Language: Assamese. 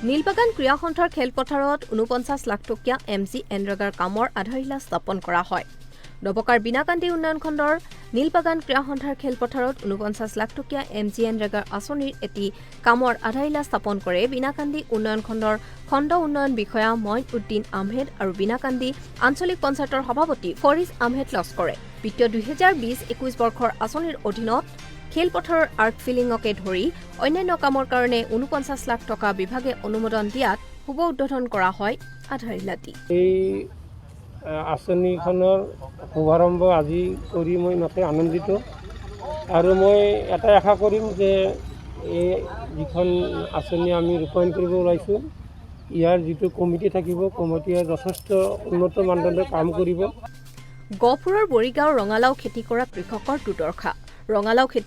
নীলবাগান ক্ৰীড়া সন্থাৰ খেলপথাৰত ৪৯ লাখ টকীয়া MGNৰেগাৰ কামৰ আধাৰশিলা স্থাপন কৰা হয়। নবকাৰ বিনাকান্দি উন্নয়ন খণ্ডৰ নীলবাগান ক্ৰীড়া সন্থাৰ খেলপথাৰত ৪৯ লাখ টকীয়া MGNৰেগাৰ আঁচনিৰ এটি কামৰ আধাৰশিলা স্থাপন কৰে বিনাকান্দি উন্নয়ন খণ্ডৰ খণ্ড উন্নয়ন বিষয়া মইন উদ্দিন আহমেদ আৰু বিনাকান্দি আঞ্চলিক পঞ্চায়তৰ সভাপতি ফৰিজ আহমেদ লস্কৰে। বিত্তীয় 2020-21 বৰ্ষৰ আঁচনিৰ অধীনত খেলপথাৰৰ আৰ্ট ফিলিঙকে ধৰি অন্যান্য কামৰ কাৰণে ৪৯ লাখ টকা বিভাগে অনুমোদন দিয়াত শুভ উদ্বোধন কৰা হয় আধাৰশিলাটি। এই আঁচনিখনৰ শুভাৰম্ভ আজি কৰি মই নথৈ আনন্দিত আৰু মই এটাই আশা কৰিম যে এই যিখন আঁচনি আমি ৰূপায়ণ কৰিব ওলাইছোঁ ইয়াৰ যিটো কমিটি থাকিব কমিটিয়ে যথেষ্ট উন্নত মানদণ্ডৰ কাম কৰিব। গহপুৰৰ বৰিগাঁও ৰঙালাও খেতি কৰা কৃষকৰ দুৰ্দশা। ৰঙালাও খেতি